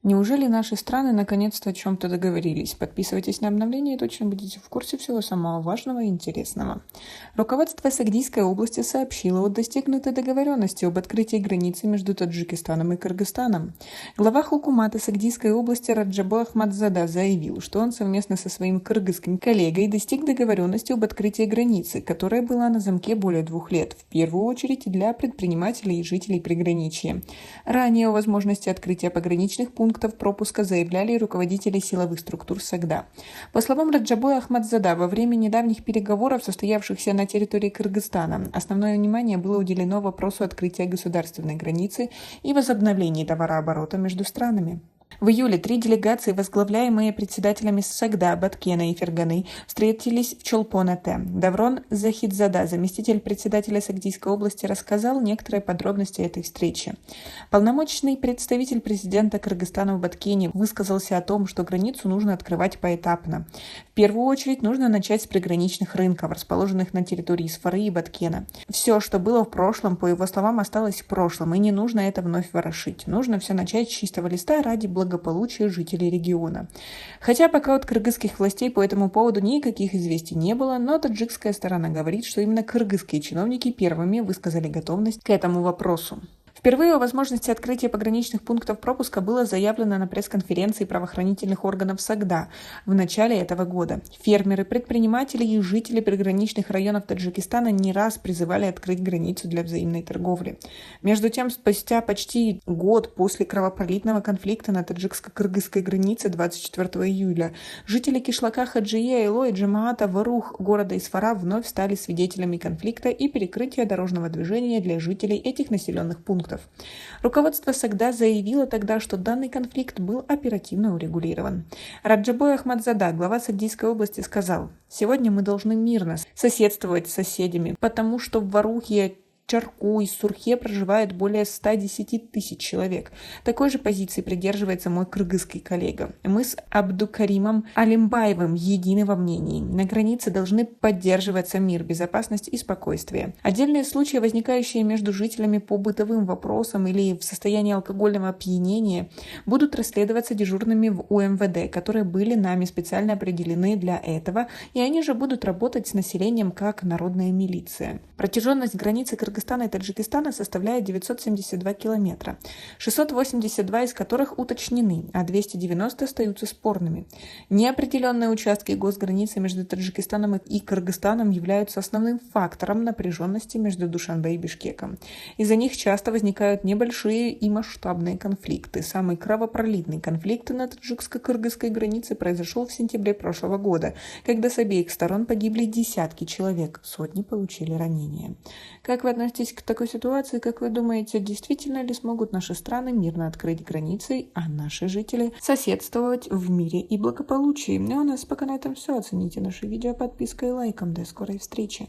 Неужели наши страны наконец-то о чем-то договорились? Подписывайтесь на обновления и точно будете в курсе всего самого важного и интересного. Руководство Сагдийской области сообщило о достигнутой договоренности об открытии границы между Таджикистаном и Кыргызстаном. Глава Хукумата Сагдийской области Раджабо Ахмадзада заявил, что он совместно со своим кыргызским коллегой достиг договоренности об открытии границы, которая была на замке более 2 лет, в первую очередь для предпринимателей и жителей приграничья. Ранее о возможности открытия пограничных пунктов пропуска заявляли руководители силовых структур Сагда. По словам Раджабоя Ахмадзада, во время недавних переговоров, состоявшихся на территории Кыргызстана, основное внимание было уделено вопросу открытия государственной границы и возобновления товарооборота между странами. В июле 3 делегации, возглавляемые председателями Сагда, Баткена и Ферганы, встретились в Чолпон-Ате. Даврон Захидзада, заместитель председателя Сагдийской области, рассказал некоторые подробности этой встречи. Полномочный представитель президента Кыргызстана в Баткене высказался о том, что границу нужно открывать поэтапно. В первую очередь нужно начать с приграничных рынков, расположенных на территории Сфары и Баткена. Все, что было в прошлом, по его словам, осталось в прошлом, и не нужно это вновь ворошить. Нужно все начать с чистого листа ради благополучия жителей региона. Хотя пока от кыргызских властей по этому поводу никаких известий не было, но таджикская сторона говорит, что именно кыргызские чиновники первыми высказали готовность к этому вопросу. Впервые о возможности открытия пограничных пунктов пропуска было заявлено на пресс-конференции правоохранительных органов Сагда в начале этого года. Фермеры, предприниматели и жители приграничных районов Таджикистана не раз призывали открыть границу для взаимной торговли. Между тем, спустя почти год после кровопролитного конфликта на таджикско-кыргызской границе 24 июля, жители кишлака Хаджие Айло и Джамаата Варух города Исфара вновь стали свидетелями конфликта и перекрытия дорожного движения для жителей этих населенных пунктов. Руководство Сагда заявило тогда, что данный конфликт был оперативно урегулирован. Раджабой Ахмадзада, глава Сагдийской области, сказал: «Сегодня мы должны мирно соседствовать с соседями, потому что в Варухе, Чарку и Сурхе проживает более 110 тысяч человек. Такой же позиции придерживается мой кыргызский коллега. Мы с Абдукаримом Алимбаевым едины во мнении. На границе должны поддерживаться мир, безопасность и спокойствие. Отдельные случаи, возникающие между жителями по бытовым вопросам или в состоянии алкогольного опьянения, будут расследоваться дежурными в УМВД, которые были нами специально определены для этого, и они же будут работать с населением как народная милиция». Протяженность границы Кыргызстана и Таджикистана составляет 972 километра, 682 из которых уточнены, а 290 остаются спорными. Неопределенные участки госграницы между Таджикистаном и Кыргызстаном являются основным фактором напряженности между Душанбе и Бишкеком. Из-за них часто возникают небольшие и масштабные конфликты. Самый кровопролитный конфликт на таджикско-кыргызской границе произошел в сентябре прошлого года, когда с обеих сторон погибли десятки человек, сотни получили ранения. Как вы относитесь к такой ситуации? Как вы думаете, действительно ли смогут наши страны мирно открыть границы, а наши жители соседствовать в мире и благополучии? Ну а у нас пока на этом все. Оцените наше видео подпиской и лайком. До скорой встречи!